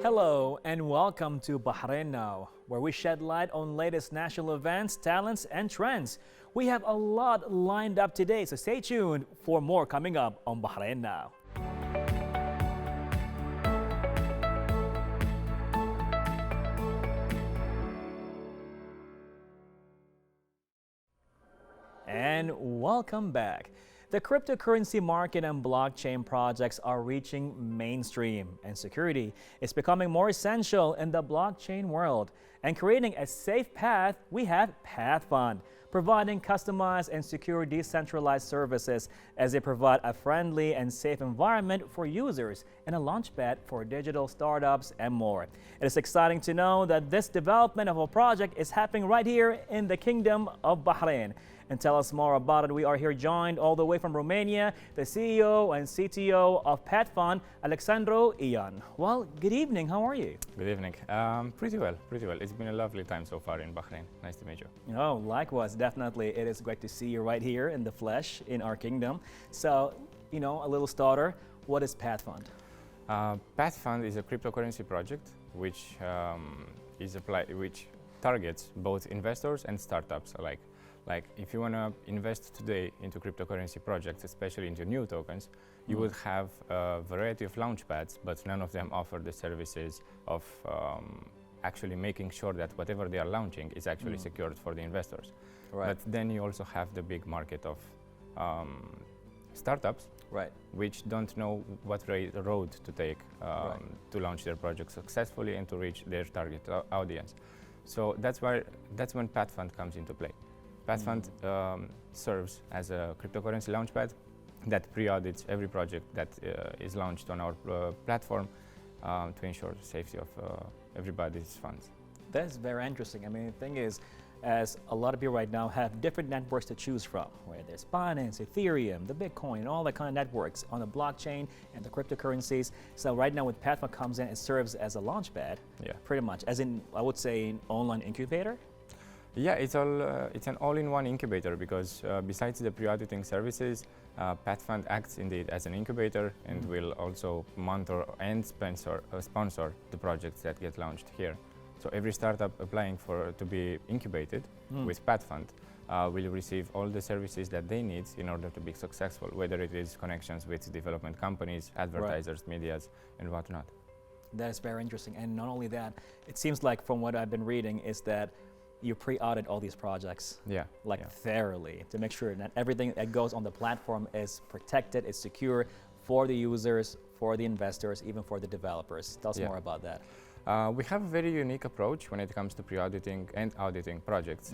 Hello and welcome to Bahrain Now, where we shed light on latest national events, talents, and trends. We have a lot lined up today, so stay tuned for more coming up on Bahrain Now. And welcome back. The cryptocurrency market and blockchain projects are reaching mainstream, and security is becoming more essential in the blockchain world. And creating a safe path, we have PathFund, providing customized and secure decentralized services as they provide a friendly and safe environment for users and a launchpad for digital startups and more. It is exciting to know that this development of a project is happening right here in the Kingdom of Bahrain. And tell us more about it, we are here joined all the way from Romania, the CEO and CTO of PathFund, Alexandru. Well, good evening, how are you? Good evening. Pretty well. It's been a lovely time so far in Bahrain. Nice to meet you. Oh, likewise, definitely. It is great to see you right here in the flesh in our kingdom. So, a little starter, what is PathFund? PathFund is a cryptocurrency project which which targets both investors and startups alike. Like if you want to invest today into cryptocurrency projects, especially into new tokens, you would have a variety of launchpads, but none of them offer the services of actually making sure that whatever they are launching is actually secured for the investors. Right. But then you also have the big market of startups, right, which don't know what road to take to launch their project successfully and to reach their target audience. So that's when PathFund comes into play. PathFund serves as a cryptocurrency launchpad that pre-audits every project that is launched on our platform to ensure the safety of everybody's funds. That's very interesting. I mean, the thing is, as a lot of people right now have different networks to choose from, where there's Binance, Ethereum, the Bitcoin, all that kind of networks on the blockchain and the cryptocurrencies. So right now, when PathFund comes in, it serves as a launchpad, pretty much, as in, I would say, an online incubator. Yeah, it's an all-in-one incubator because besides the pre-auditing services, PathFund acts indeed as an incubator and will also monitor and sponsor the projects that get launched here. So every startup applying to be incubated with PathFund will receive all the services that they need in order to be successful, whether it is connections with development companies, advertisers, medias, and whatnot. That's very interesting. And not only that, it seems like from what I've been reading is that you pre-audit all these projects thoroughly to make sure that everything that goes on the platform is protected, is secure for the users, for the investors, even for the developers. Tell us more about that. We have a very unique approach when it comes to pre-auditing and auditing projects.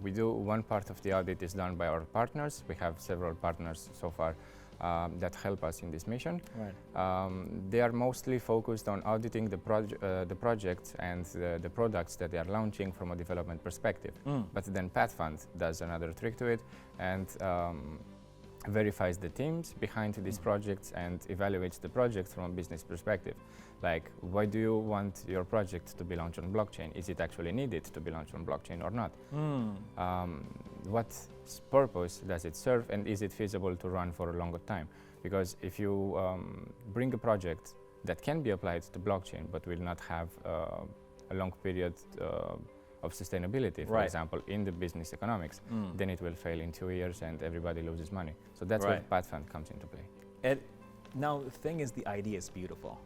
We do one part of the audit is done by our partners. We have several partners so far that help us in this mission. Right. They are mostly focused on auditing the projects and the products that they are launching from a development perspective. But then PathFund does another trick to it and verifies the teams behind these projects and evaluates the projects from a business perspective. Like, why do you want your project to be launched on blockchain? Is it actually needed to be launched on blockchain or not? What purpose does it serve, and is it feasible to run for a longer time? Because if you bring a project that can be applied to blockchain but will not have a long period of sustainability, for example, in the business economics, then it will fail in 2 years and everybody loses money. So that's where PathFund comes into play. Now, the thing is, the idea is beautiful.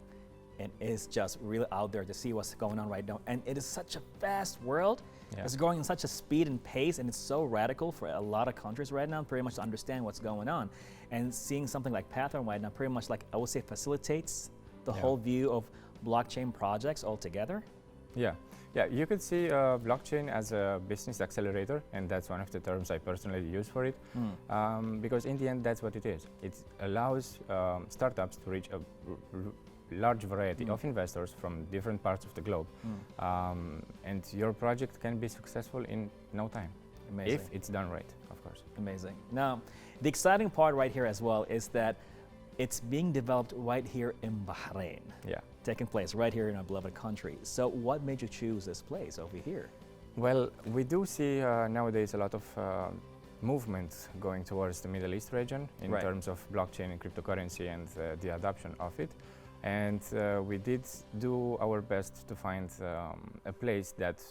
And it's just really out there to see what's going on right now. And it is such a fast world. It's going in such a speed and pace, and it's so radical for a lot of countries right now, pretty much to understand what's going on. And seeing something like PathFund right now, pretty much like, I would say, facilitates the whole view of blockchain projects altogether. Yeah, you could see blockchain as a business accelerator, and that's one of the terms I personally use for it, because in the end, that's what it is. It allows startups to reach a large variety of investors from different parts of the globe, and your project can be successful in no time. Amazing. If it's done right, of course. Amazing. Now, the exciting part right here as well is that it's being developed right here in Bahrain. Taking place right here in our beloved country. So what made you choose this place over here? Well, we do see nowadays a lot of movement going towards the Middle East region in terms of blockchain and cryptocurrency and the adoption of it. And we did do our best to find a place that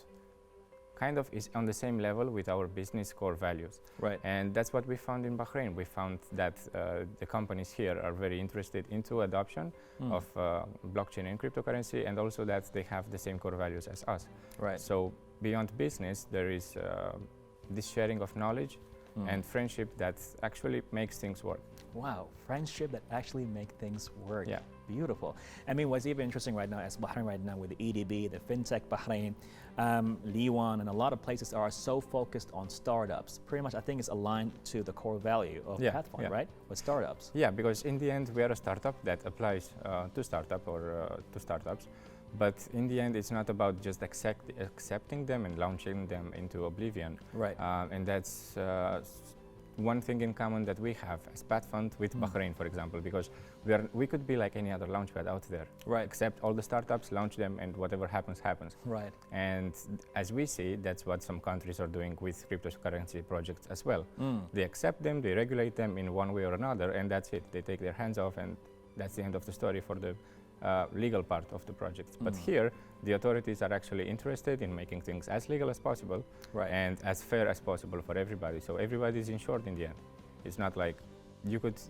kind of is on the same level with our business core values. Right. And that's what we found in Bahrain. We found that the companies here are very interested into adoption of blockchain and cryptocurrency, and also that they have the same core values as us. Right. So beyond business, there is this sharing of knowledge and friendship that actually makes things work. Wow, friendship that actually make things work. Yeah. Beautiful. I mean, what's even interesting right now is Bahrain right now with the EDB, the FinTech Bahrain, Liwan, and a lot of places are so focused on startups. Pretty much, I think it's aligned to the core value of PathFund, right? With startups. Yeah, because in the end, we are a startup that applies to startups. But in the end, it's not about just accepting them and launching them into oblivion. Right. And that's one thing in common that we have as PathFund with Bahrain, for example, because we could be like any other launchpad out there. Right. Accept all the startups, launch them, and whatever happens, happens. Right. And as we see, that's what some countries are doing with cryptocurrency projects as well. They accept them, they regulate them in one way or another, and that's it. They take their hands off, and that's the end of the story for the legal part of the project. But here, the authorities are actually interested in making things as legal as possible and as fair as possible for everybody. So everybody is insured in the end. It's not like you could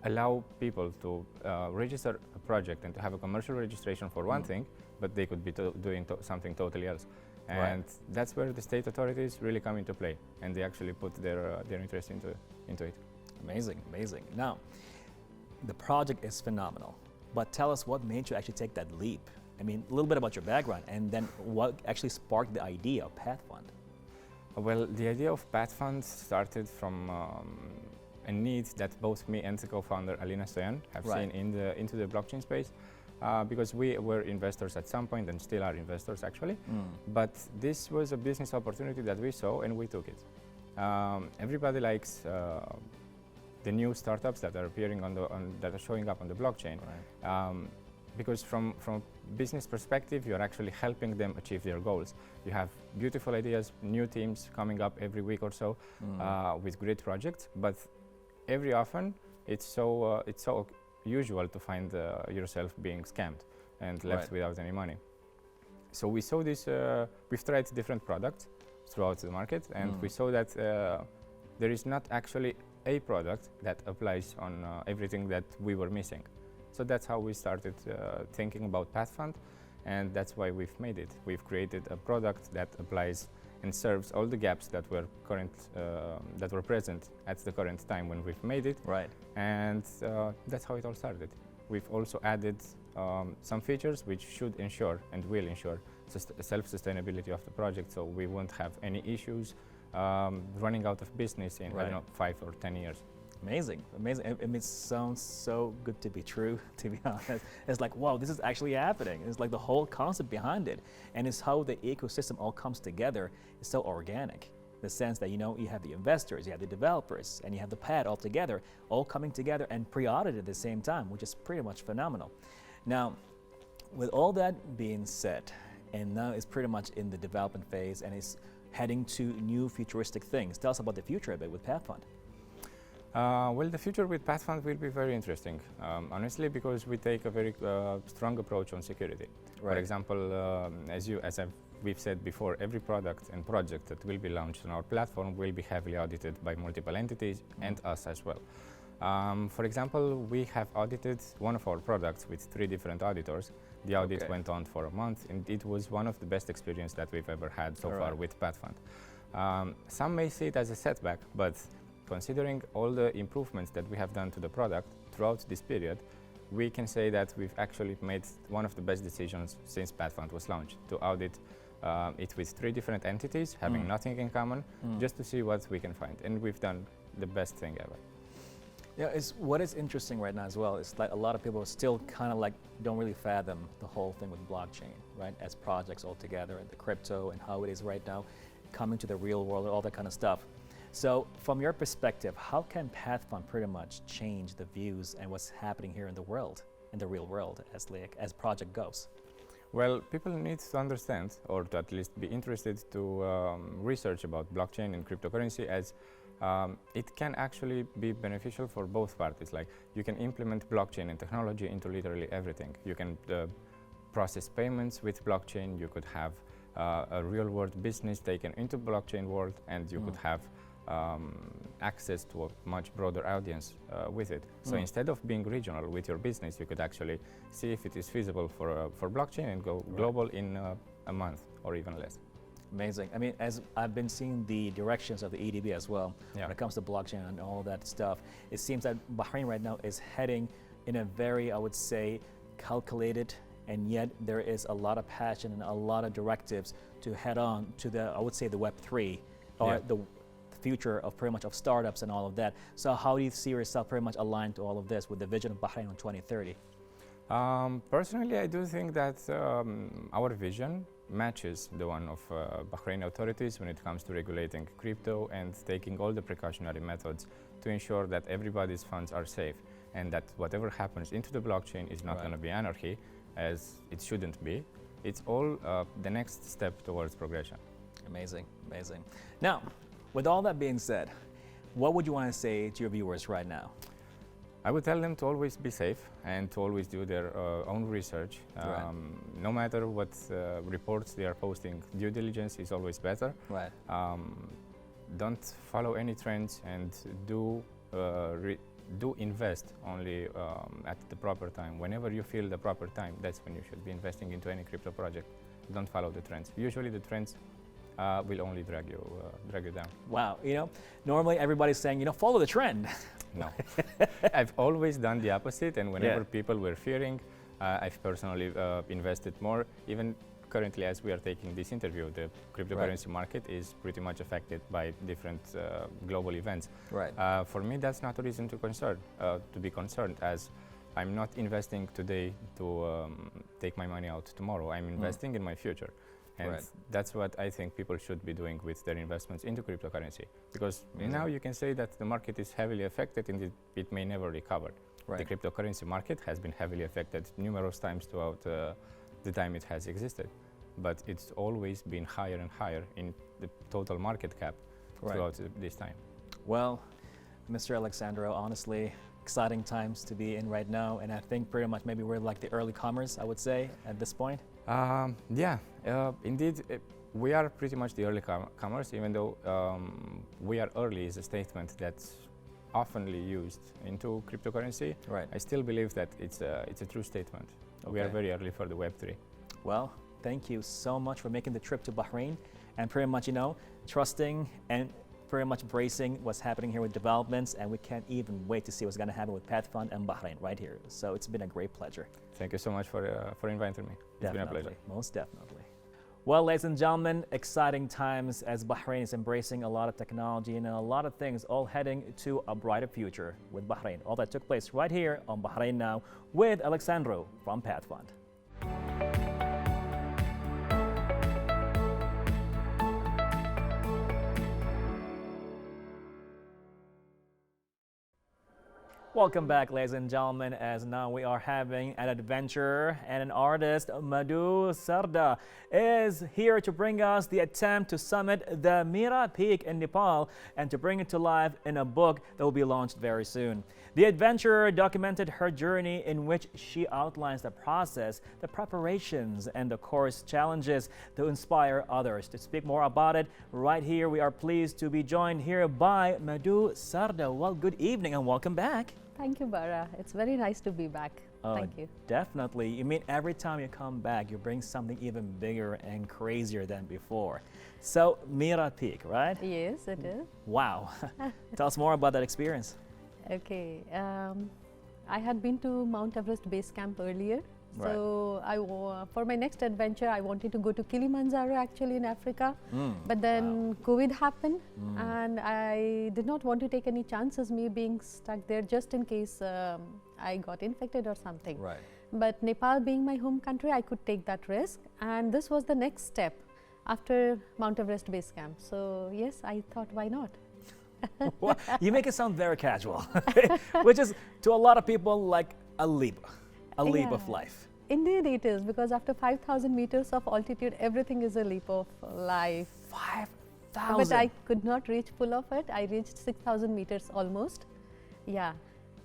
allow people to register a project and to have a commercial registration for one thing, but they could be doing something totally else. And that's where the state authorities really come into play, and they actually put their interest into it. Amazing, amazing. Now, the project is phenomenal. But tell us what made you actually take that leap. I mean, a little bit about your background, and then what actually sparked the idea of PathFund. Well, the idea of PathFund started from a need that both me and the co-founder Alina Stoyan have seen into the blockchain space, because we were investors at some point and still are investors actually. But this was a business opportunity that we saw and we took it. Everybody likes the new startups that are appearing that are showing up on the blockchain, because from business perspective, you're actually helping them achieve their goals. You have beautiful ideas, new teams coming up every week or so with great projects, but every often it's so usual to find yourself being scammed and left without any money. So we saw this. We've tried different products throughout the market, and we saw that there is not actually a product that applies on everything that we were missing. So that's how we started thinking about PathFund, and that's why we've made it. We've created a product that applies and serves all the gaps that were present at the current time when we've made it. Right. And that's how it all started. We've also added some features which should ensure and will ensure self-sustainability of the project, so we won't have any issues running out of business in, I don't know, 5 or 10 years. Amazing, amazing. It sounds so good to be true, to be honest. It's like, wow, this is actually happening. It's like the whole concept behind it. And it's how the ecosystem all comes together. It's so organic. In the sense that, you know, you have the investors, you have the developers, and you have the pad all together, all coming together and pre-audited at the same time, which is pretty much phenomenal. Now, with all that being said, and now it's pretty much in the development phase and it's heading to new futuristic things. Tell us about the future a bit with PathFund. Well, the future with PathFund will be very interesting, honestly, because we take a very strong approach on security. For example, we've said before, every product and project that will be launched on our platform will be heavily audited by multiple entities and us as well. For example, we have audited one of our products with 3 different auditors. The audit went on for a month, and it was one of the best experiences that we've ever had so far with PathFund. Some may see it as a setback, but considering all the improvements that we have done to the product throughout this period, we can say that we've actually made one of the best decisions since PathFund was launched, to audit it with 3 different entities, having nothing in common, just to see what we can find. And we've done the best thing ever. Yeah, what is interesting right now as well is like a lot of people still kind of like don't really fathom the whole thing with blockchain, right? As projects all together, and the crypto and how it is right now, coming to the real world, all that kind of stuff. So from your perspective, how can PathFund pretty much change the views and what's happening here in the world, in the real world, as project goes? Well, people need to understand, or to at least be interested to research about blockchain and cryptocurrency, as it can actually be beneficial for both parties. Like, you can implement blockchain and technology into literally everything. You can process payments with blockchain. You could have a real-world business taken into blockchain world, and you could have access to a much broader audience with it. So instead of being regional with your business, you could actually see if it is feasible for blockchain and go global in a month or even less. Amazing. I mean, as I've been seeing the directions of the EDB as well, when it comes to blockchain and all that stuff, it seems that Bahrain right now is heading in a very, I would say, calculated, and yet there is a lot of passion and a lot of directives to head on to the, I would say, the Web3, or the future of pretty much of startups and all of that. So how do you see yourself pretty much aligned to all of this with the vision of Bahrain in 2030? Personally, I do think that our vision matches the one of Bahrain authorities when it comes to regulating crypto and taking all the precautionary methods to ensure that everybody's funds are safe, and that whatever happens into the blockchain is not going to be anarchy, as it shouldn't be. It's all the next step towards progression. Amazing, amazing. Now, with all that being said, what would you want to say to your viewers right now? I would tell them to always be safe and to always do their own research. No matter what reports they are posting, due diligence is always better. Don't follow any trends, and do invest only at the proper time. Whenever you feel the proper time, that's when you should be investing into any crypto project. Don't follow the trends. Usually the trends will only drag you down. Wow, you know, normally everybody's saying, you know, follow the trend. No, I've always done the opposite, and whenever people were fearing, I've personally invested more. Even currently, as we are taking this interview, the cryptocurrency market is pretty much affected by different global events. For me, that's not a reason to be concerned, as I'm not investing today to take my money out tomorrow. I'm investing in my future. And that's what I think people should be doing with their investments into cryptocurrency. Because now you can say that the market is heavily affected and it may never recover. The cryptocurrency market has been heavily affected numerous times throughout the time it has existed. But it's always been higher and higher in the total market cap throughout this time. Well, Mr. Alexandru, honestly, exciting times to be in right now. And I think pretty much maybe we're like the early comers, I would say, at this point. Indeed, we are pretty much the early comers, even though we are early is a statement that's oftenly used into cryptocurrency. I still believe that it's a true statement. We are very early for the Web3. Well, thank you so much for making the trip to Bahrain and pretty much, you know, trusting and pretty much bracing what's happening here with developments, and we can't even wait to see what's going to happen with PathFund and Bahrain right here. So it's been a great pleasure. Thank you so much for inviting me. It's been a pleasure. Most definitely. Well, ladies and gentlemen, exciting times as Bahrain is embracing a lot of technology and a lot of things, all heading to a brighter future with Bahrain. All that took place right here on Bahrain Now with Alexandru from PathFund. Welcome back, ladies and gentlemen, as now we are having an adventurer and an artist. Madhu Sarda is here to bring us the attempt to summit the Mera Peak in Nepal and to bring it to life in a book that will be launched very soon. The adventurer documented her journey, in which she outlines the process, the preparations, and the course challenges to inspire others. To speak more about it, right here we are pleased to be joined here by Madhu Sarda. Well, good evening and welcome back. Thank you, Bara. It's very nice to be back. Thank you. Definitely. You mean every time you come back, you bring something even bigger and crazier than before. So, Mera Peak, right? Yes, it is. Wow. Tell us more about that experience. Okay. I had been to Mount Everest Base Camp earlier. So for my next adventure, I wanted to go to Kilimanjaro, actually, in Africa. But then COVID happened, and I did not want to take any chances, me being stuck there, just in case I got infected or something. But Nepal being my home country, I could take that risk. And this was the next step after Mount Everest Base Camp. So yes, I thought, why not? Well, you make it sound very casual, which is to a lot of people like a leap of life. Indeed it is, because after 5,000 meters of altitude, everything is a leap of life. But I could not reach full of it. I reached 6,000 meters almost. Yeah.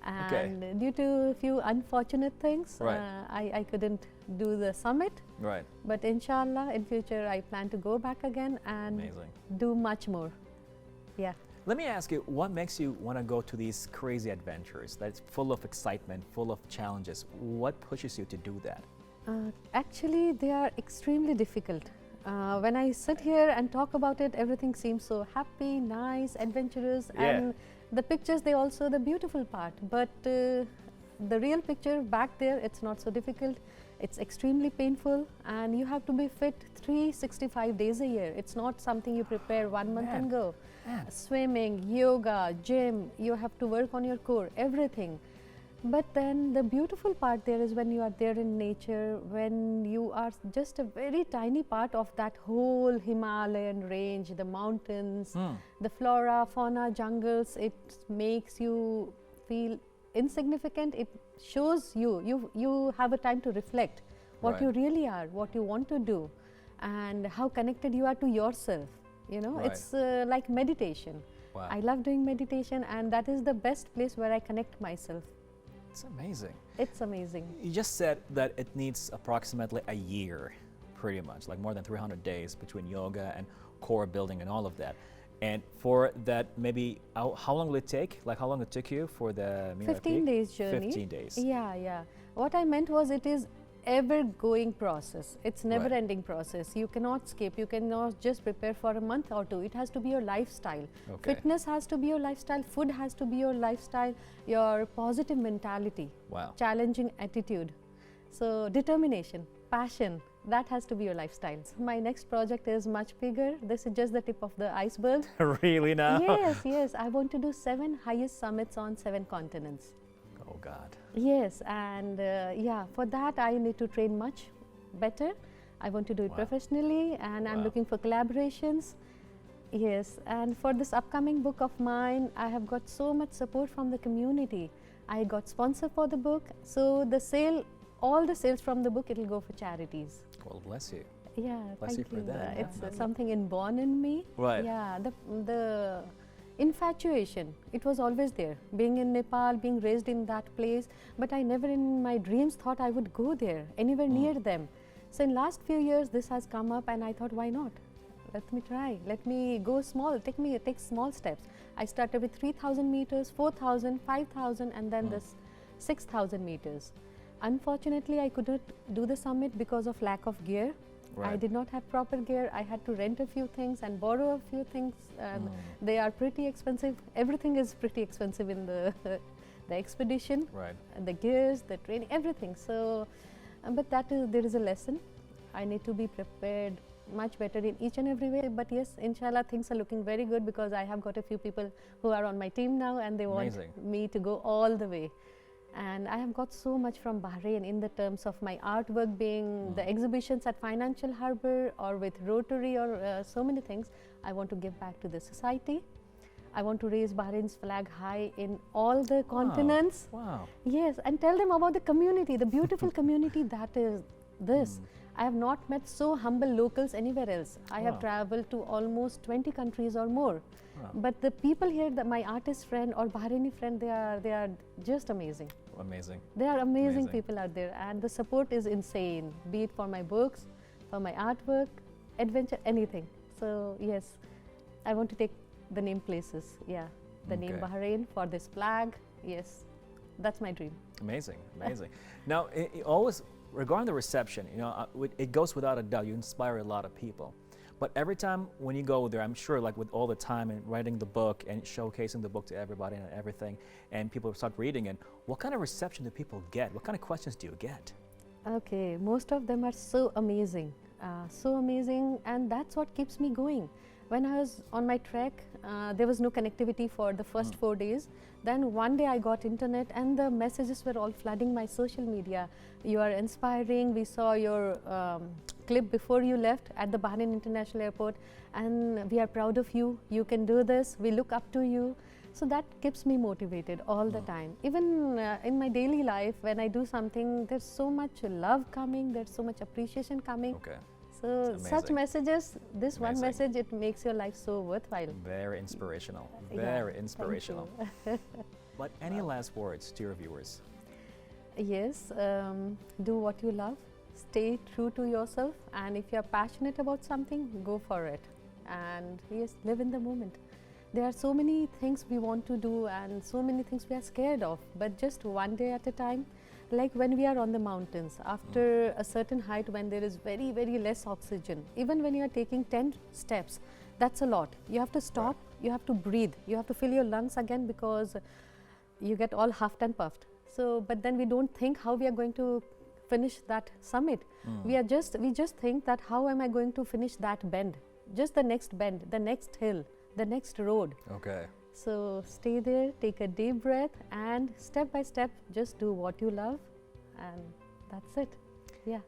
And due to a few unfortunate things, I couldn't do the summit. Right. But inshallah, in future, I plan to go back again and do much more. Yeah. Let me ask you, what makes you want to go to these crazy adventures that's full of excitement, full of challenges? What pushes you to do that? Actually, they are extremely difficult. When I sit here and talk about it, everything seems so happy, nice, adventurous, and the pictures, they also the beautiful part. But the real picture back there, it's not so difficult. It's extremely painful, and you have to be fit 365 days a year. It's not something you prepare 1 month and go. Swimming, yoga, gym, you have to work on your core, everything. But then the beautiful part there is when you are there in nature, when you are just a very tiny part of that whole Himalayan range, the mountains, the flora, fauna, jungles, it makes you feel insignificant. It shows you have a time to reflect what you really are, what you want to do, and how connected you are to yourself. You know, it's like meditation. Wow. I love doing meditation, and that is the best place where I connect myself. It's amazing. It's amazing. You just said that it needs approximately a year, pretty much, like more than 300 days between yoga and core building and all of that. And for that, maybe how long will it take? Like how long it took you for the Mera 15 Peak? days journey. 15 days. Yeah. What I meant was it is ever-going process. It's never-ending process. You cannot skip. You cannot just prepare for a month or two. It has to be your lifestyle. Fitness has to be your lifestyle. Food has to be your lifestyle. Your positive mentality. Wow. Challenging attitude. So determination, passion. That has to be your lifestyle. My next project is much bigger. This is just the tip of the iceberg. Really now? Yes. I want to do 7 highest summits on 7 continents. Oh God. Yes, and for that I need to train much better. I want to do it professionally, and I'm looking for collaborations. Yes, and for this upcoming book of mine, I have got so much support from the community. I got sponsor for the book, so all the sales from the book, it will go for charities. Well, bless you. Yeah, bless you for that. It's something inborn in me. Right. Yeah, the infatuation, it was always there. Being in Nepal, being raised in that place, but I never in my dreams thought I would go there, anywhere near them. So in last few years, this has come up, and I thought, why not? Let me try. Let me go small. Take small steps. I started with 3,000 meters, 4,000, 5,000, and then this 6,000 meters. Unfortunately, I could not do the summit because of lack of gear. I did not have proper gear. I had to rent a few things and borrow a few things. They are pretty expensive. Everything is pretty expensive in the expedition. Right. The gears, the training, everything. So, but there is a lesson. I need to be prepared much better in each and every way. But yes, inshallah, things are looking very good because I have got a few people who are on my team now, and they want me to go all the way. And I have got so much from Bahrain in the terms of my artwork being the exhibitions at Financial Harbour or with Rotary or so many things. I want to give back to the society. I want to raise Bahrain's flag high in all the continents. Wow. Yes, and tell them about the community, the beautiful community that is this. I have not met so humble locals anywhere else. I have traveled to almost 20 countries or more. But the people here, my artist friend or Bahraini friend, they are just amazing. Amazing. They are amazing people out there, and the support is insane, be it for my books, for my artwork, adventure, anything. So yes, I want to take the name places, the name Bahrain for this flag. Yes, that's my dream. Amazing. Now, it always, regarding the reception, it goes without a doubt, you inspire a lot of people. But every time when you go there, I'm sure, like with all the time and writing the book and showcasing the book to everybody and everything, and people start reading it, what kind of reception do people get? What kind of questions do you get? Okay, most of them are so amazing, and that's what keeps me going. When I was on my trek, there was no connectivity for the first 4 days. Then one day I got internet, and the messages were all flooding my social media. You are inspiring. We saw your clip before you left at the Bahrain International Airport, and we are proud of you. You can do this. We look up to you. So that keeps me motivated all the time. Even in my daily life, when I do something, there's so much love coming. There's so much appreciation coming. So It's such amazing. messages, this one Amazing. message, it makes your life so worthwhile. Very inspirational. Yeah, Very thank inspirational. you. But any last words to your viewers? Yes, do what you love, stay true to yourself, and if you're passionate about something, go for it. And yes, live in the moment. There are so many things we want to do and so many things we are scared of, but just one day at a time. Like when we are on the mountains, after a certain height, when there is very, very less oxygen, even when you are taking 10 steps, that's a lot. You have to stop, you have to breathe, you have to fill your lungs again because you get all huffed and puffed. So, but then we don't think how we are going to finish that summit. We just think that how am I going to finish that bend? Just the next bend, the next hill, the next road. Okay. So stay there, take a deep breath, and step by step, just do what you love, and that's it. Yeah.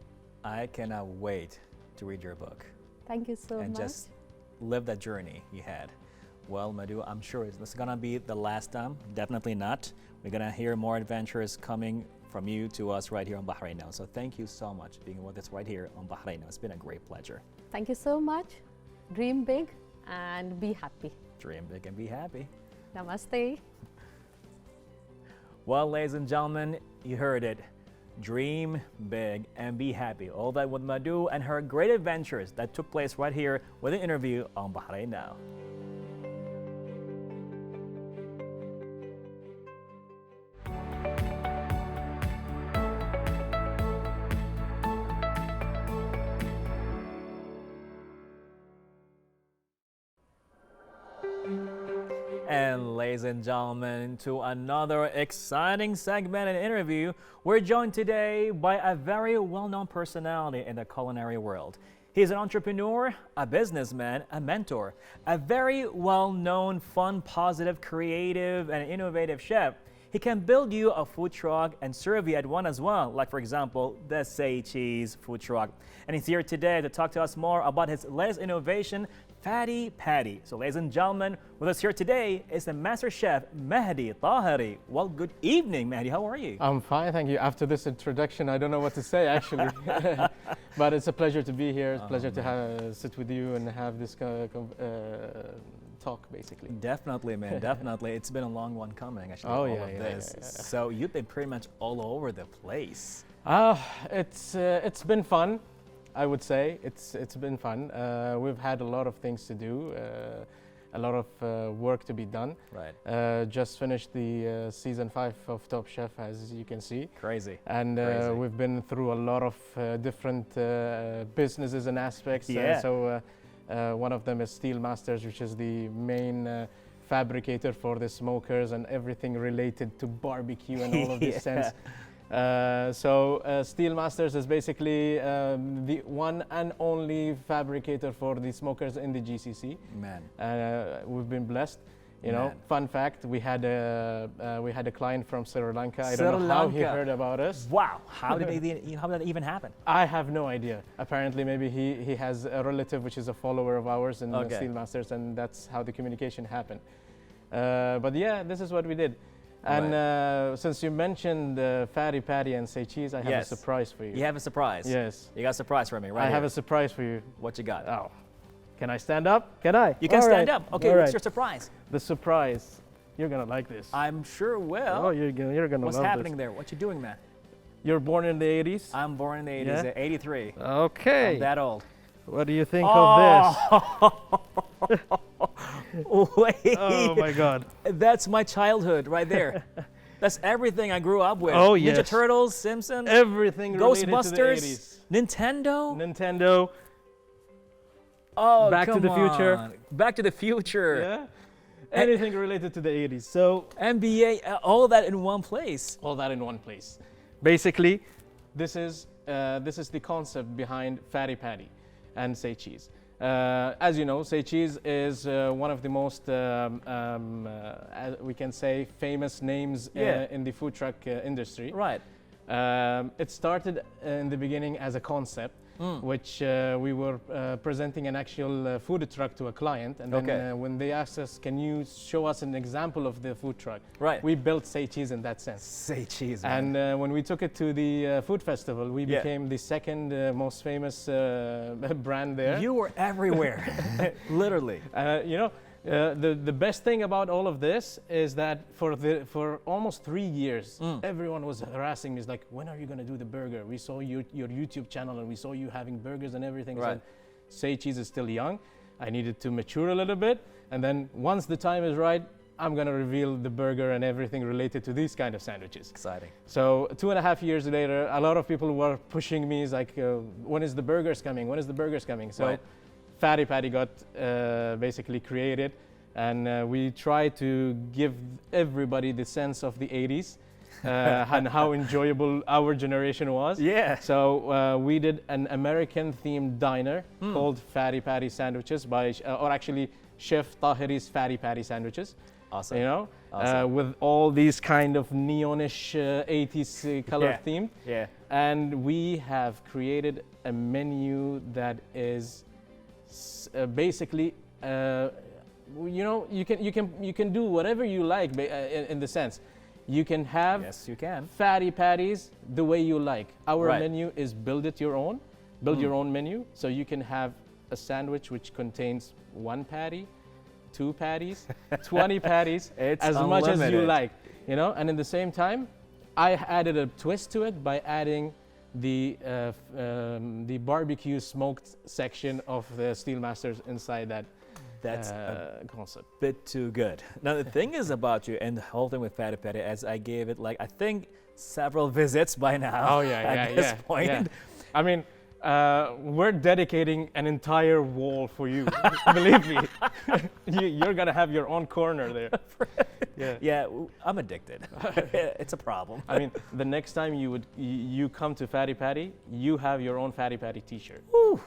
I cannot wait to read your book Thank you so and much. just live that journey you had. Well, Madhu, I'm sure it's gonna be the last time. Definitely not. We're gonna hear more adventures coming from you to us right here on Bahrain Now. So thank you so much for being with us right here on Bahrain Now. It's been a great pleasure. Thank you so much. Dream big and be happy. Dream big and be happy. Namaste. Well, ladies and gentlemen, you heard it. Dream big and be happy. All that with Madhu and her great adventures that took place right here with an interview on Bahrain Now. And ladies and gentlemen, to another exciting segment and interview, we're joined today by a very well-known personality in the culinary world. He's an entrepreneur, a businessman, a mentor, a very well-known, fun, positive, creative, and innovative chef. He can build you a food truck and serve you at one as well, like for example, the Say Cheese food truck. And he's here today to talk to us more about his latest innovation, Fatty Patty. So ladies and gentlemen, with us here today is the master chef, Mahdi Taheri. Well, good evening, Mahdi. How are you? I'm fine, thank you. After this introduction, I don't know what to say actually. But it's a pleasure to be here. It's a pleasure to sit with you and have this talk, basically. Definitely, man. Definitely. It's been a long one coming, actually, Oh, all yeah, of yeah, this. yeah, yeah. So you've been pretty much all over the place. It's been fun, I would say. It's been fun. We've had a lot of things to do, a lot of work to be done. Right. Just finished the season 5 of Top Chef, as you can see. Crazy. And Crazy. we've been through a lot of different businesses and aspects. Yeah. One of them is Steel Masters, which is the main fabricator for the smokers and everything related to barbecue and all of these Yeah. sense. Steel Masters is basically the one and only fabricator for the smokers in the GCC. Man. We've been blessed. You know, Man. fun fact: we had a client from Sri Lanka. I Sri don't know how he Lanka. heard about us. Wow. How did that even happen? I have no idea. Apparently, maybe he has a relative which is a follower of ours in Okay. Steel Masters, and that's how the communication happened. But yeah, this is what we did. And since you mentioned Fatty Patty and Say Cheese, I have Yes. a surprise for you. You have a surprise. Yes. You got a surprise for me, right? I have here. a surprise for you. What you got? Oh, can I stand up? Can I? You can All stand right. up. Okay, All what's right. your surprise? The surprise. You're gonna like this. I'm sure will. Oh, you're gonna What's love happening this. there? What you doing, man? You're born in the 80s. I'm born in the 80s, Yeah? 83. Okay. I'm that old. What do you think of this? Wait. Oh my God. That's my childhood right there. That's everything I grew up with. Oh, Ninja yes. Turtles, Simpsons, Everything related to the Ghostbusters, 80s. Nintendo. Nintendo. Oh, Back to come the Future. on. Back to the Future. Yeah. Anything related to the 80s. So NBA, all that in one place. all that in one place. Basically, this is the concept behind Fatty Patty and Say Cheese. As you know, Say Cheese is one of the most, we can say, famous names Yeah. in the food truck industry. Right. It started in the beginning as a concept, which we were presenting an actual food truck to a client, and then when they asked us, can you show us an example of the food truck? Right. We built Say Cheese in that sense. Say Cheese, man. And when we took it to the food festival, we became the second most famous brand there. You were everywhere, literally. You know, the best thing about all of this is that for almost 3 years, everyone was harassing me. It's like, when are you going to do the burger? We saw your YouTube channel and we saw you having burgers and everything. Right. So Say Cheese is still young. I needed to mature a little bit. And then once the time is right, I'm going to reveal the burger and everything related to these kind of sandwiches. Exciting. So 2.5 years later, a lot of people were pushing me. It's like, when is the burgers coming? When is the burgers coming? So Fatty Patty got basically created, and we tried to give everybody the sense of the 80s and how enjoyable our generation was. Yeah. So we did an American-themed diner called Fatty Patty Sandwiches by, or actually Chef Taheri's Fatty Patty Sandwiches. Awesome. You know, awesome. with all these kind of neonish 80s color theme. Yeah. And we have created a menu that is basically, you know, you can do whatever you like in the sense. You can have fatty patties the way you like. Our menu is build it your own, build your own menu. So you can have a sandwich which contains 1 patty, 2 patties, 20 patties, as much as you like, you know. And in the same time, I added a twist to it by adding the barbecue smoked section of the Steelmasters inside that. That's a concept. Bit too good. Now the thing is about you and the whole thing with Fatty Patty, as I gave it like I think several visits by now. Oh yeah, at this point. Yeah. I mean, we're dedicating an entire wall for you. Believe me, you're gonna have your own corner there. Yeah, I'm addicted. It's a problem. I mean, the next time you come to Fatty Patty, you have your own Fatty Patty T-shirt. Woo.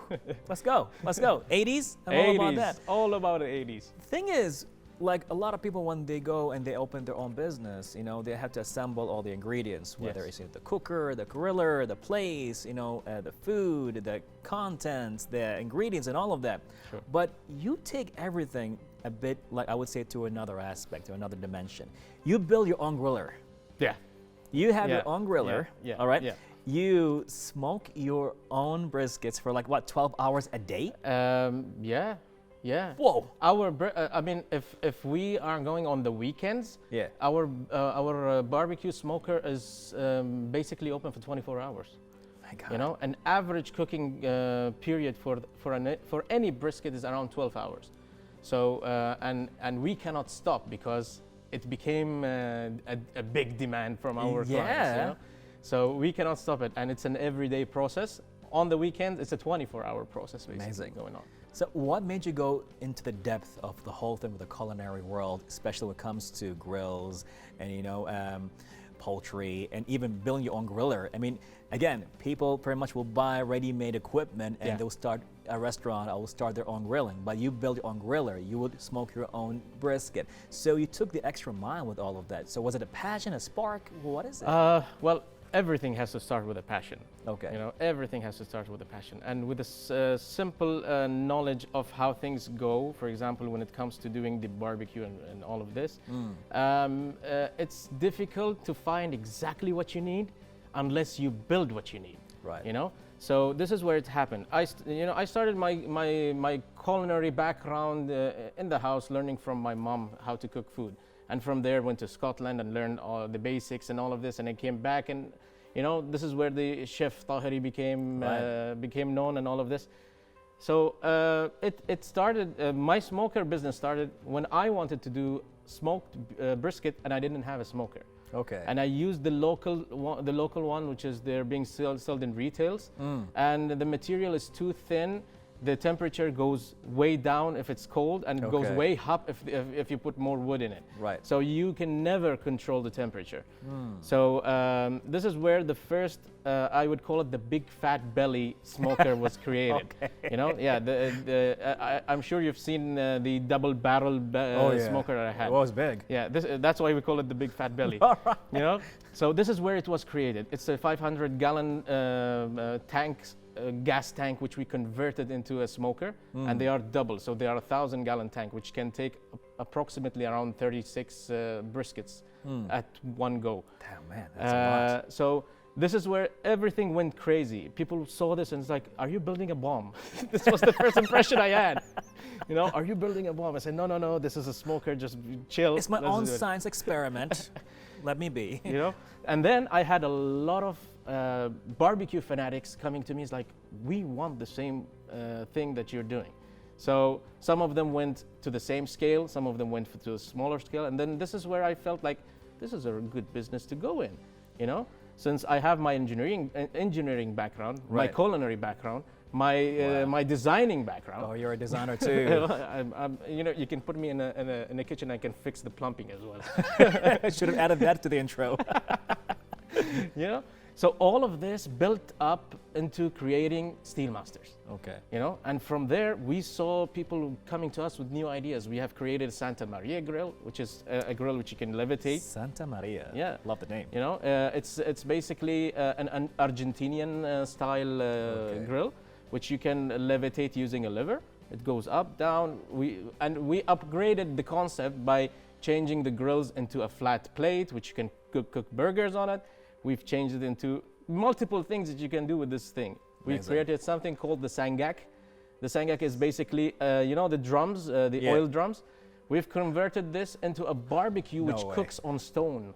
Let's go. Let's go. 80s. I'm all about that. All about the 80s. Thing is, like a lot of people when they go and they open their own business, you know, they have to assemble all the ingredients, whether it's the cooker, the griller, the place, you know, the food, the contents, the ingredients, and all of that. Sure. But you take everything a bit, like I would say, to another aspect, to another dimension. You build your own griller. Yeah. You have your own griller. Yeah. All right. Yeah. You smoke your own briskets for like what, 12 hours a day? Yeah. Yeah. Whoa. I mean, if we are going on the weekends, our barbecue smoker is basically open for 24 hours. My God. You know, an average cooking period for any brisket is around 12 hours. So and we cannot stop because it became a big demand from our clients. You know? So we cannot stop it, and it's an everyday process. On the weekend, it's a 24-hour process basically going on. So what made you go into the depth of the whole thing with the culinary world, especially when it comes to grills and, you know, poultry and even building your own griller? I mean, again, people pretty much will buy ready-made equipment and they'll start a restaurant or will start their own grilling, but you build your own griller, you would smoke your own brisket. So you took the extra mile with all of that. So was it a passion, a spark? What is it? Well, everything has to start with a passion. Okay. You know, everything has to start with a passion. And with a simple knowledge of how things go, for example, when it comes to doing the barbecue and all of this, it's difficult to find exactly what you need unless you build what you need. Right. You know? So this is where it happened. I started my culinary background in the house, learning from my mom how to cook food. And from there, went to Scotland and learned all the basics and all of this. And I came back, and you know, this is where the Chef Taheri became known and all of this. So it started. My smoker business started when I wanted to do smoked brisket, and I didn't have a smoker. Okay. And I used the local one, which is they're being sold in retails, and the material is too thin. The temperature goes way down if it's cold, and it goes way up if you put more wood in it. Right. So you can never control the temperature. So this is where the first I would call it the big fat belly smoker was created. You know, yeah. I'm sure you've seen the double barrel smoker that I had. It was big. Yeah, that's why we call it the big fat belly. You know, so this is where it was created. It's a 500-gallon gas tank, which we converted into a smoker, and they are double. So they are 1,000-gallon tank, which can take approximately around 36 briskets at one go. Damn, man, that's a lot. So this is where everything went crazy. People saw this and it's like, are you building a bomb? This was the first impression I had. You know, are you building a bomb? I said, no, this is a smoker, just chill. It's my own science experiment. Let me be. You know, and then I had a lot of barbecue fanatics coming to me. It's like, we want the same thing that you're doing. So some of them went to the same scale, some of them went to a smaller scale, and then this is where I felt like this is a good business to go in, you know? Since I have my engineering background, my culinary background, my designing background. Oh, you're a designer too. You know, you can put me in a kitchen, I can fix the plumbing as well. I should have added that to the intro. You know? So all of this built up into creating Steel Masters. Okay. You know, and from there we saw people coming to us with new ideas. We have created Santa Maria grill, which is a grill which you can levitate. Santa Maria. Yeah. Love the name. You know, it's basically an Argentinian style grill, which you can levitate using a lever. It goes up, down. We upgraded the concept by changing the grills into a flat plate, which you can cook burgers on it. We've changed it into multiple things that you can do with this thing. We created something called the sangak. The sangak is basically, you know, the drums, the oil drums. We've converted this into a barbecue which cooks on stone.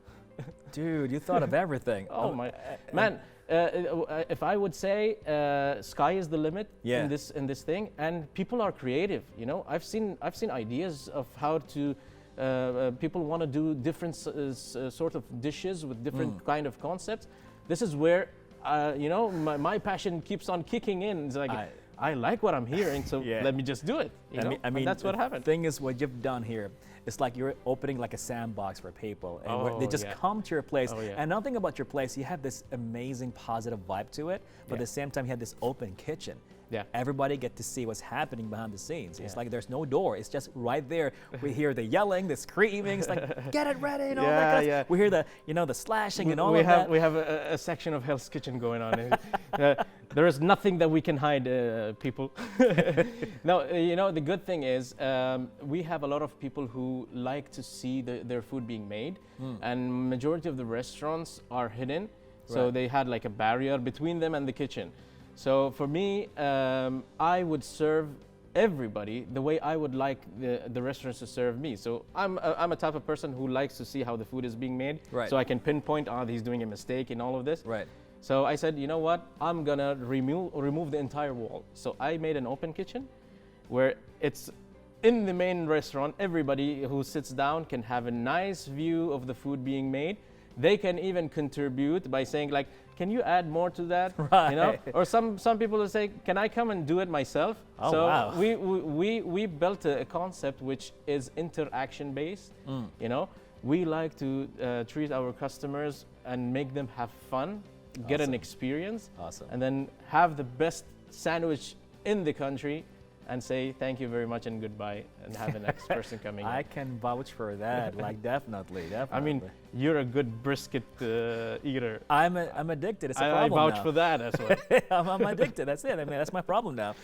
Dude, you thought of everything. Oh my, man. If I would say, sky is the limit in this thing, and people are creative. You know, I've seen ideas of how to. People want to do different sort of dishes with different kind of concepts. This is where, you know, my passion keeps on kicking in. It's like, I like what I'm hearing, so let me just do it. I mean, that's what happened. The thing is, what you've done here, it's like you're opening like a sandbox for people, and where they just come to your place. And nothing about your place, you have this amazing positive vibe to it, but at the same time, you have this open kitchen. Yeah. Everybody get to see what's happening behind the scenes. It's like there's no door. It's just right there. We hear the yelling, the screaming. It's like, get it ready and all that kind of stuff. We hear the, you know, the slashing and all of that. We have a section of Hell's Kitchen going on. There is nothing that we can hide, people. No, you know, the good thing is we have a lot of people who like to see their food being made, and majority of the restaurants are hidden. So they had like a barrier between them and the kitchen. So for me, I would serve everybody the way I would like the restaurants to serve me. So I'm a type of person who likes to see how the food is being made. So I can pinpoint, he's doing a mistake in all of this. So I said, you know what? I'm gonna remove the entire wall. So I made an open kitchen where it's in the main restaurant. Everybody who sits down can have a nice view of the food being made. They can even contribute by saying like, can you add more to that? You know, or some people will say, can I come and do it myself? So we built a concept which is interaction based. You know, we like to treat our customers and make them have fun, get an experience, and then have the best sandwich in the country, and say thank you very much and goodbye, and have the next person coming in. I can vouch for that, like definitely. I mean, you're a good brisket eater. I'm addicted. It's a problem I vouch for that as well. I'm addicted. That's it. I mean, that's my problem now.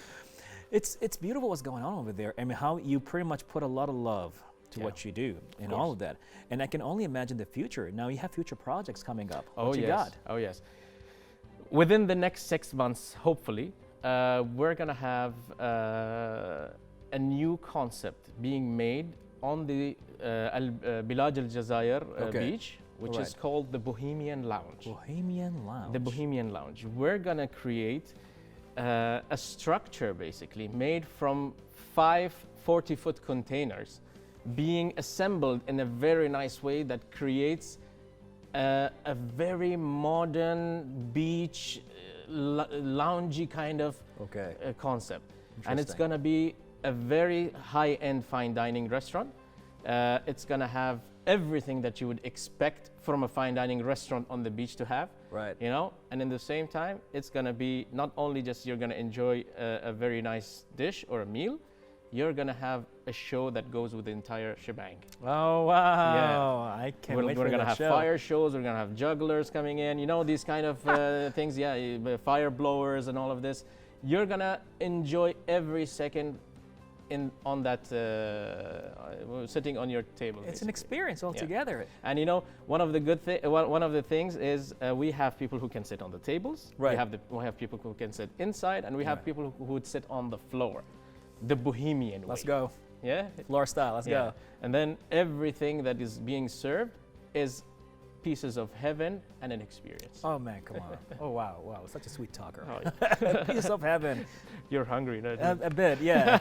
It's beautiful what's going on over there. I mean, how you pretty much put a lot of love to what you do and all of that. And I can only imagine the future. Now you have future projects coming up. What you got? Oh yes. Within the next 6 months, hopefully, we're gonna have a new concept being made on the Bilaj Al Jazair beach, which is called the Bohemian Lounge. Bohemian Lounge. The Bohemian Lounge. We're gonna create a structure basically made from 5 40-foot containers being assembled in a very nice way that creates a very modern beach loungy kind of concept. And it's gonna be a very high-end fine dining restaurant. It's gonna have everything that you would expect from a fine dining restaurant on the beach to have. Right. You know, and in the same time, it's gonna be not only just you're gonna enjoy a very nice dish or a meal, you're gonna have a show that goes with the entire shebang. Oh wow! I can't wait for We're gonna that have show. fire shows. We're gonna have jugglers coming in. You know, these kind of things. Yeah, fire blowers and all of this. You're gonna enjoy every second on that sitting on your table. It's an basically. experience altogether. And you know, one of the things is we have people who can sit on the tables. Right. We have people who can sit inside, and we have Right. people who would sit on the floor, the bohemian Let's way. go. Yeah. Floor style. Let's Yeah. go. And then everything that is being served is pieces of heaven and an experience. Oh man, come on. Oh wow, wow, such a sweet talker. Oh, Piece of heaven. You're hungry, no? A bit, yeah.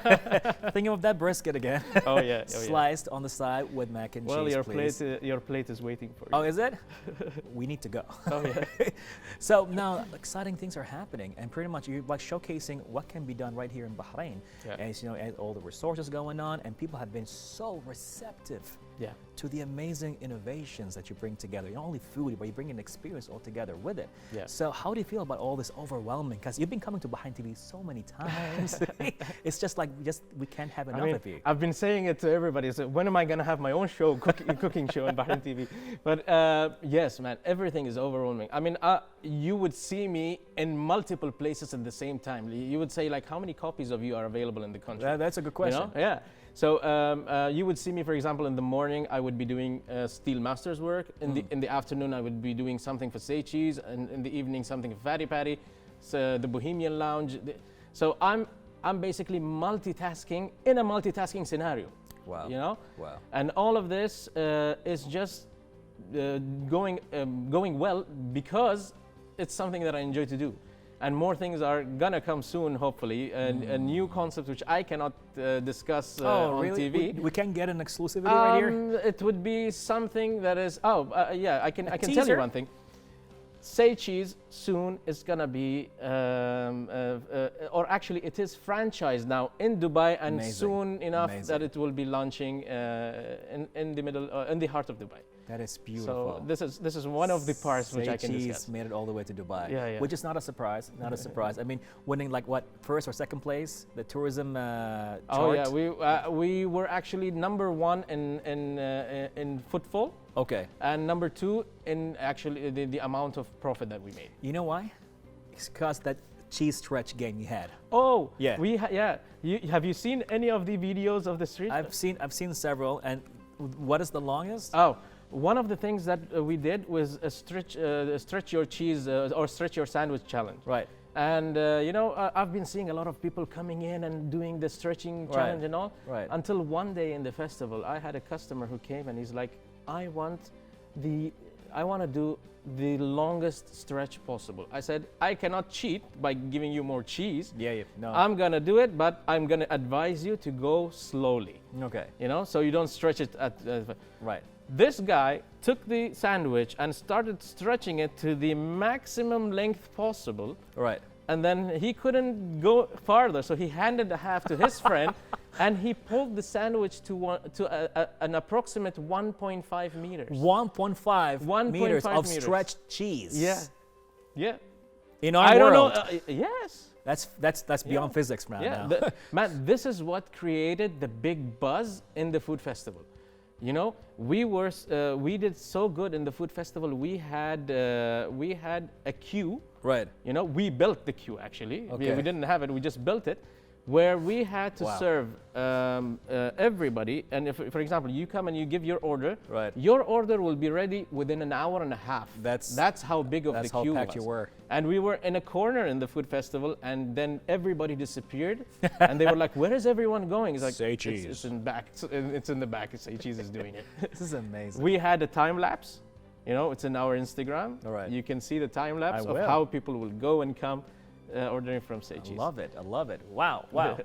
Thinking of that brisket again. Oh yeah. Sliced on the side with mac and Well, cheese, your please. your plate is waiting for you. Oh, is it? We need to go. Oh yeah. So now exciting things are happening, and pretty much you're like showcasing what can be done right here in Bahrain. Yeah. And you know, and all the resources going on, and people have been so receptive Yeah. to the amazing innovations that you bring together. Not only food, but you bring an experience all together with it. Yeah. So how do you feel about all this overwhelming? Because you've been coming to Bahrain TV so many times. It's just like we can't have enough of you. I've been saying it to everybody. So when am I gonna have my own show, cooking show on Bahrain TV? But yes, man, everything is overwhelming. I mean, you would see me in multiple places at the same time. You would say like, how many copies of you are available in the country? That's a good question. You know? Yeah. So you would see me, for example, in the morning, I would be doing steel masters work. In the afternoon, I would be doing something for Say Cheese, and in the evening, something for Fatty Patty, so the Bohemian Lounge. So I'm basically multitasking in a multitasking scenario. Wow. You know. Wow. And all of this is just going well because it's something that I enjoy to do. And more things are gonna come soon, hopefully. A new concept which I cannot discuss on really? TV. We can get an exclusivity right here? It would be something that is. Yeah, I can tell teaser? you one thing. Say Cheese soon is gonna be, or actually, it is franchised now in Dubai, and Amazing. soon enough Amazing. that it will be launching in the middle, in the heart of Dubai. That is beautiful. So this is one of the parts which Say I can Cheese discuss. made it all the way to Dubai, Yeah, yeah. which is not a surprise. Not a surprise. I mean, winning like what, first or second place, the tourism chart. Oh yeah, we were actually number one in footfall, Okay. and number two in actually the amount of profit that we made. You know why? It's because that cheese stretch game you had. Oh Yeah. Have you seen any of the videos of the street? I've seen several, and what is the longest? Oh, one of the things that we did was a stretch your cheese or stretch your sandwich challenge. Right. And you know, I've been seeing a lot of people coming in and doing the stretching challenge and all. Right. Until one day in the festival, I had a customer who came and he's like, I want to do the longest stretch possible. I said, I cannot cheat by giving you more cheese. Yeah. No. I'm gonna do it, but I'm gonna advise you to go slowly. Okay. You know, so you don't stretch it at. Right. This guy took the sandwich and started stretching it to the maximum length possible. Right. And then he couldn't go farther, so he handed the half to his friend, and he pulled the sandwich to an approximate 1.5 meters. 1.5 meters of meters. stretched cheese. Yeah. In our I don't world. know. Yes. That's beyond physics, man. Yeah. Now. Man, this is what created the big buzz in the food festival. You know, we did so good in the food festival. We had a queue. Right. You know, we built the queue actually. Okay. We didn't have it. We just built it, where we had to Wow. serve everybody. And if, for example, you come and you give your order, Right. your order will be ready within an hour and a half. That's how big of That's the how queue packed was. you were. And we were in a corner in the food festival, and then everybody disappeared, and they were like, "Where is everyone going?" It's like, Say "It's- Cheese." It's in back. It's in the back. Say Cheese is doing it. This is amazing. We had a time lapse. You know, it's in our Instagram. All right. You can see the time lapse I of will. how people will go and come ordering from Say I Cheese. love it. I love it. Wow. Wow.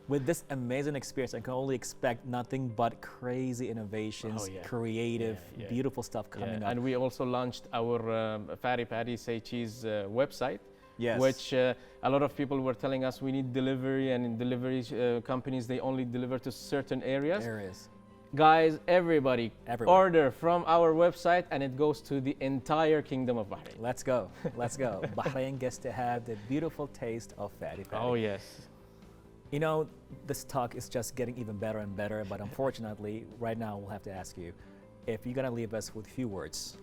With this amazing experience, I can only expect nothing but crazy innovations, Oh, yeah. creative, Yeah. beautiful stuff coming up. And we also launched our Fatty Patty Say Cheese website. Yes. Which a lot of people were telling us we need delivery, and in delivery companies, they only deliver to certain areas. Guys, everybody, Everywhere. order from our website and it goes to the entire Kingdom of Bahrain. Let's go. Let's go. Bahrain gets to have the beautiful taste of fatty patty. Oh, yes. You know, this talk is just getting even better and better, but unfortunately, right now we'll have to ask you, if you're going to leave us with a few words,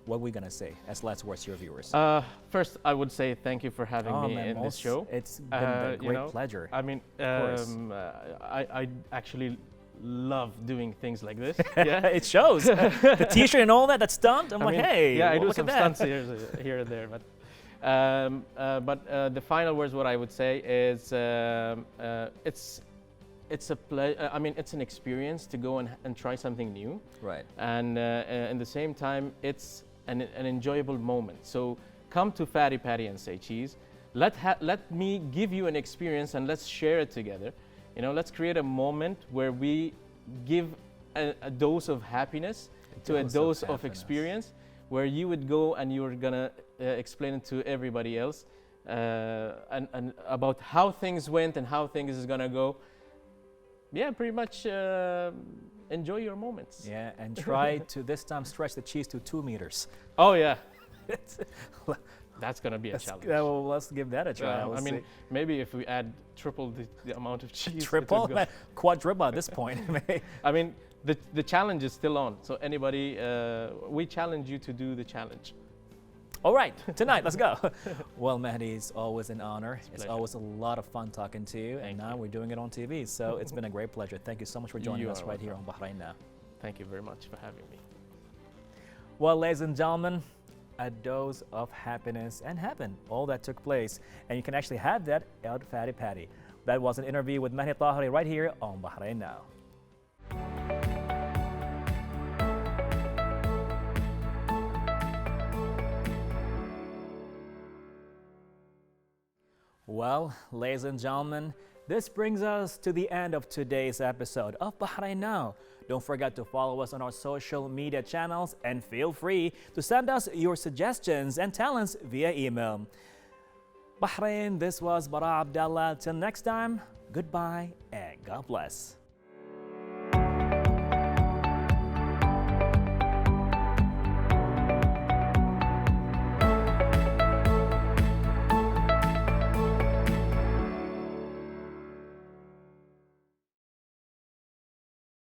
what are we going to say as last words to your viewers? First, I would say thank you for having me in this show. It's been a you great know, pleasure. I mean, course. I actually love doing things like this. Yeah, it shows. The T-shirt and all that, that stunt. I'm like, mean, hey, yeah, I do look some at that. stunts here and there, but the final words, what I would say is, it's a I mean, it's an experience to go and try something new, Right. and in the same time, it's an enjoyable moment. So come to Fatty Patty and say cheese. Let me give you an experience and let's share it together. You know, let's create a moment where we give a dose of happiness to a dose of experience, where you would go and you're gonna explain it to everybody else, and about how things went and how things is gonna go. Yeah, pretty much enjoy your moments. Yeah, and try to this time stretch the cheese to 2 meters. Oh yeah, that's gonna be a challenge. Well, let's give that a try. I mean, maybe if we add triple the amount of cheese. triple, quadruple at this point. I mean, the challenge is still on. So anybody, we challenge you to do the challenge. All right, tonight, let's go. Well, Mahdi, it's always an honor. It's pleasure. always a lot of fun talking to you. And now we're doing it on TV. So it's been a great pleasure. Thank you so much for joining You us are right here on Bahrain Now. Thank you very much for having me. Well, ladies and gentlemen, a dose of happiness and heaven, all that took place. And you can actually have that at Fatty Patty. That was an interview with Mahdi Taheri right here on Bahrain Now. Well, ladies and gentlemen, this brings us to the end of today's episode of Bahrain Now. Don't forget to follow us on our social media channels and feel free to send us your suggestions and talents via email. Bahrain, this was Bara Abdullah. Till next time, goodbye and God bless.